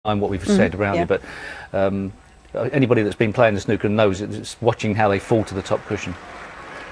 what we've said around it, but anybody that's been playing the snooker knows it's watching how they fall to the top cushion.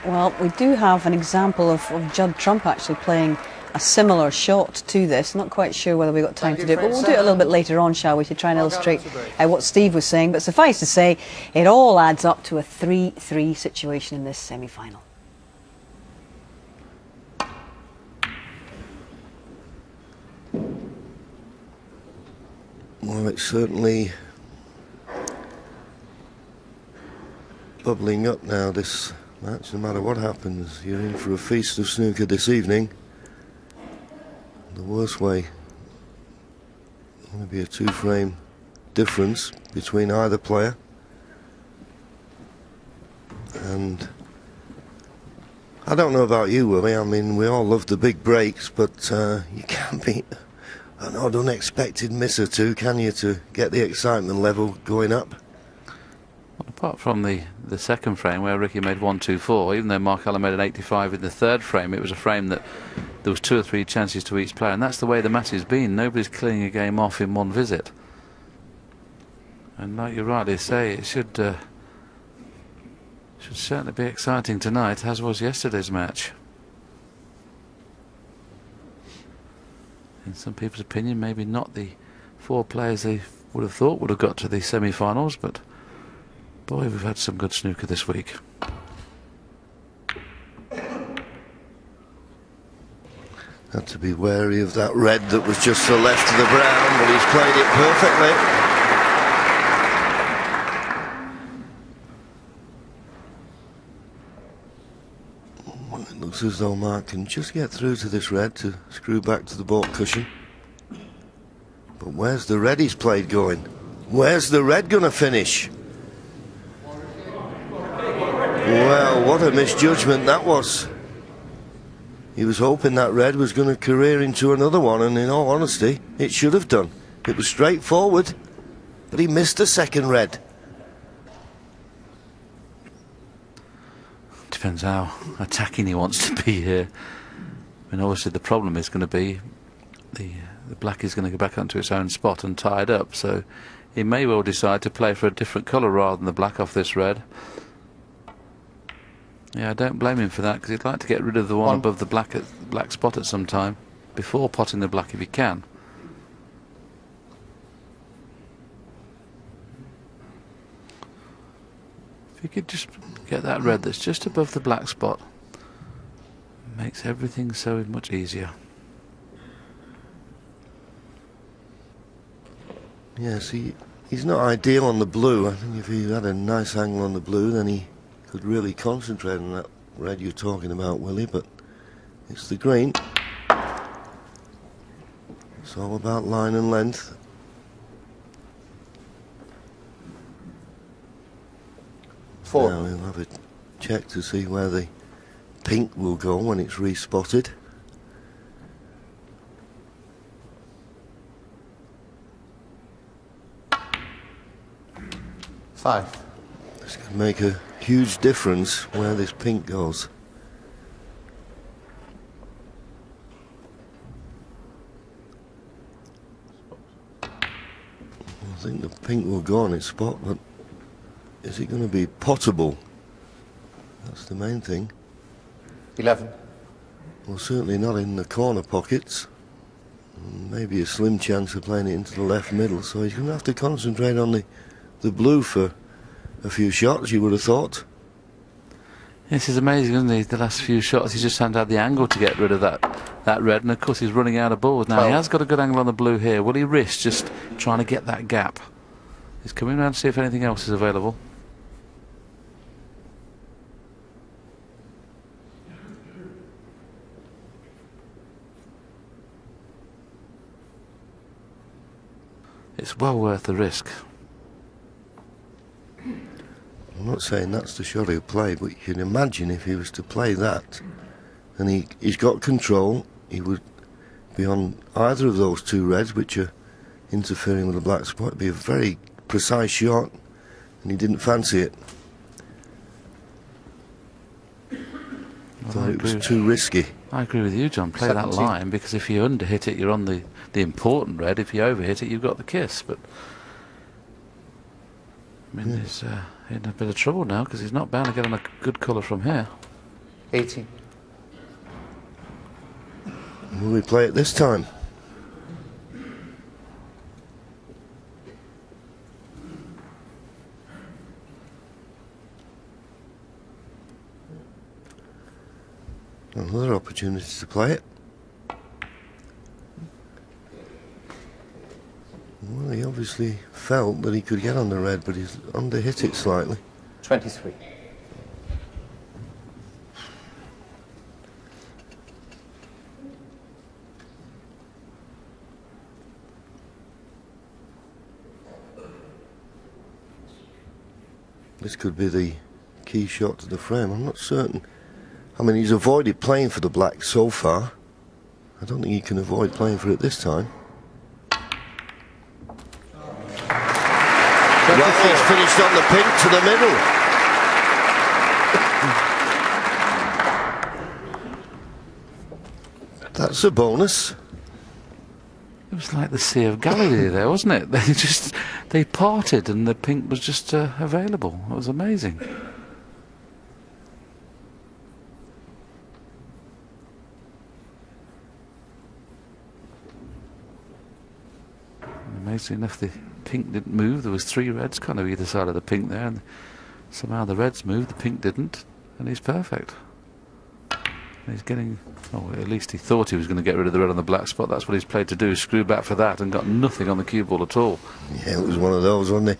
Well, we do have an example of Judd Trump actually playing a similar shot to this. Not quite sure whether we've got time to do it, but we'll do it a little bit later on, shall we, to try and illustrate what Steve was saying. But suffice to say, it all adds up to a 3-3 situation in this semi-final. Well, it's certainly bubbling up now, this match. No matter what happens, you're in for a feast of snooker this evening. The worst way, going to be a 2-frame difference between either player. And I don't know about you, Willie. I mean, we all love the big breaks, but you can't be an odd, unexpected miss or two, can you, to get the excitement level going up? Well, apart from the second frame where Ricky made 1-2-4, even though Mark Allen made an 85 in the third frame, it was a frame that there was 2 or 3 chances to each player, and that's the way the match has been. Nobody's killing a game off in one visit. And like you rightly say, it should certainly be exciting tonight, as was yesterday's match. In some people's opinion, maybe not the 4 players they would have thought would have got to the semi-finals, but boy, we've had some good snooker this week. Had to be wary of that red that was just to the left of the brown, but he's played it perfectly. It looks as though Mark can just get through to this red to screw back to the baulk cushion. But where's the red he's played going? Where's the red going to finish? Well, what a misjudgment that was. He was hoping that red was going to career into another one, and in all honesty, it should have done. It was straightforward, but he missed the second red. Depends how attacking he wants to be here. I mean, obviously the problem is going to be the black is going to go back onto its own spot and tie it up, so he may well decide to play for a different colour rather than the black off this red. Yeah, I don't blame him for that, because he'd like to get rid of the one above the black spot at some time before potting the black if he can. If you could just get that red that's just above the black spot, it makes everything so much easier. Yes, he's not ideal on the blue. I think if he had a nice angle on the blue, then he could really concentrate on that red you're talking about, Willie, but it's the green. It's all about line and length. Now we'll have a check to see where the pink will go when it's respotted. This can make a huge difference where this pink goes. I think the pink will go on its spot, but is it going to be potable? That's the main thing. 11. Well, certainly not in the corner pockets. Maybe a slim chance of playing it into the left middle, so he's going to have to concentrate on the blue for a few shots, you would have thought. This is amazing, isn't he? The last few shots, he just hadn't had the angle to get rid of that red, and of course he's running out of balls. Now, he has got a good angle on the blue here. Will he risk just trying to get that gap? He's coming around to see if anything else is available. It's well worth the risk. I'm not saying that's the shot he'll play, but you can imagine if he was to play that, and he's got control, he would be on either of those 2 reds which are interfering with the black spot. It'd be a very precise shot, and he didn't fancy it. Well, thought it was too risky. I agree with you, John. Play that 17. line, because if you underhit it, you're on the important red. If you overhit it, you've got the kiss. But I mean, he's in a bit of trouble now because he's not bound to get on a good colour from here. 18. Will we play it this time? Another opportunity to play it. Well, he obviously felt that he could get on the red, but he's underhit it slightly. 23. This could be the key shot to the frame. I'm not certain. I mean, he's avoided playing for the black so far. I don't think he can avoid playing for it this time. Well, he's finished on the pink to the middle. That's a bonus. It was like the Sea of Galilee there, wasn't it? They parted and the pink was just available. It was amazing. Amazingly enough, the pink didn't move. There was 3 reds kind of either side of the pink there, and somehow the reds moved, the pink didn't, and he's perfect. And he's getting, oh, at least he thought he was going to get rid of the red on the black spot. That's what he's played to do, screw back for that, and got nothing on the cue ball at all. Yeah, it was one of those, wasn't it?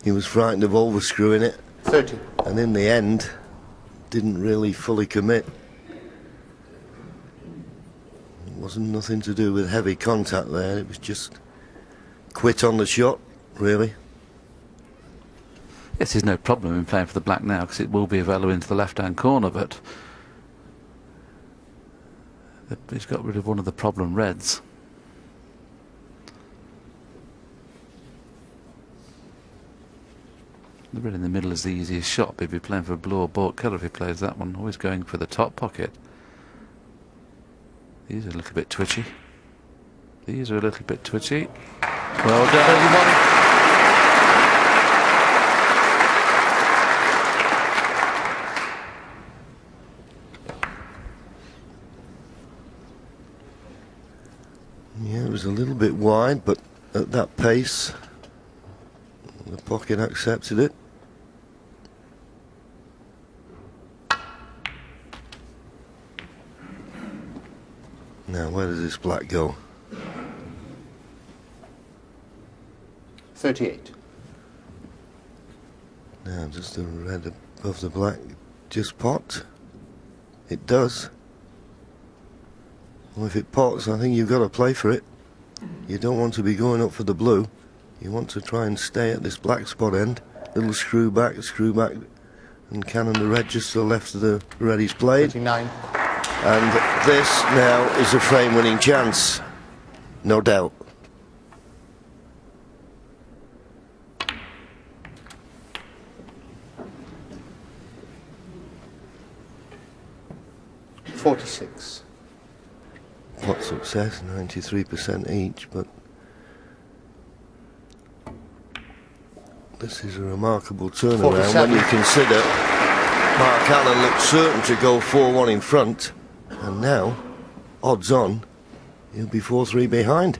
He was frightened of overscrewing it. 30. And in the end, didn't really fully commit. It wasn't nothing to do with heavy contact there, it was just quit on the shot, really. Yes, there's no problem in playing for the black now, because it will be available into the left-hand corner, but he's got rid of one of the problem reds. The red in the middle is the easiest shot, but if you're playing for blue or bought colour, if he plays that one, always going for the top pocket. These are a little bit twitchy. These are a little bit twitchy. Well done, everyone. Yeah, it was a little bit wide, but at that pace, the pocket accepted it. Now, where does this black go? 38. Now, does the red above the black just pot? It does. Well, if it pots, I think you've got to play for it. You don't want to be going up for the blue. You want to try and stay at this black spot end. Little screw back, and cannon the red just to the left of the red he's played. 39. And this now is a frame-winning chance, no doubt. $46. Pot success, 93% each, but this is a remarkable turnaround 47. when you consider Mark Allen looked certain to go 4-1 in front, and now, odds on, he'll be 4-3 behind.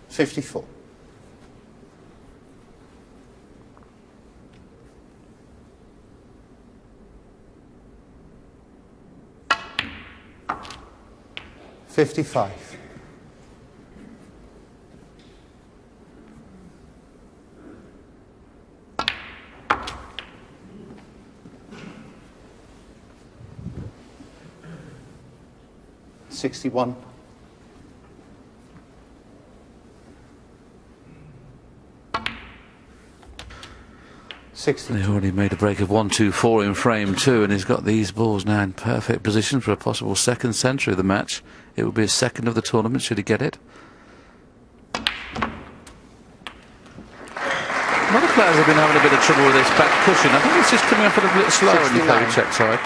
$54. $55. $61. 60. He already made a break of 1-2-4 in frame 2, and he's got these balls now in perfect position for a possible second century of the match. It would be his second of the tournament should he get it. A lot of players have been having a bit of trouble with this back cushion. I think it's just coming up a little bit slower when you play the check side.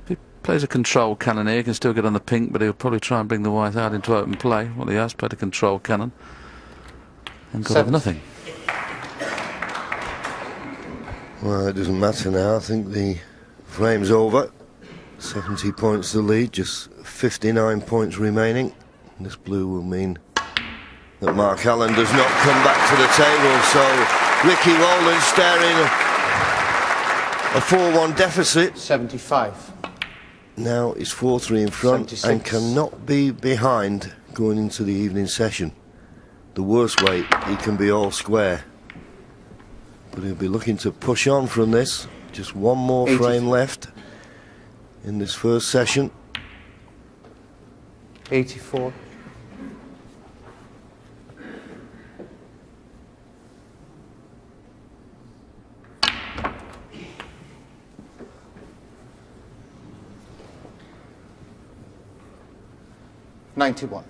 If he plays a control cannon here, he can still get on the pink, but he'll probably try and bring the white out into open play. Well, he has played a control cannon and got nothing. Well, it doesn't matter now. I think the frame's over. 70 points to lead, just 59 points remaining. This blue will mean that Mark Allen does not come back to the table, so Ricky Walden staring a 4-1 deficit. 75. Now it's 4-3 in front 76. and cannot be behind going into the evening session. The worst way, he can be all square. But he'll be looking to push on from this. Just one more 80. frame left in this first session. 84. $91.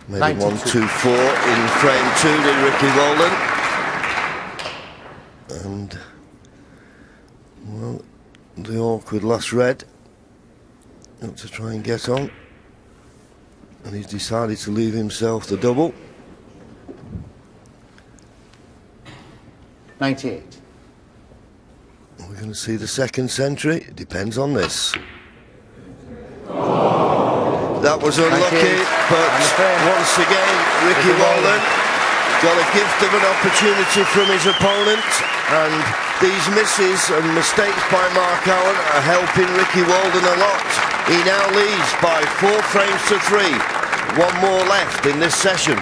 Maybe 92. 1-2-4 in frame 2 to Ricky Walden. And, well, the awkward last red. Up to try and get on. And he's decided to leave himself the double. 98. We're going to see the second century. It depends on this. That was unlucky, but once again, Ricky Walden got a gift of an opportunity from his opponent, and these misses and mistakes by Mark Allen are helping Ricky Walden a lot. He now leads by 4 frames to 3. One more left in this session.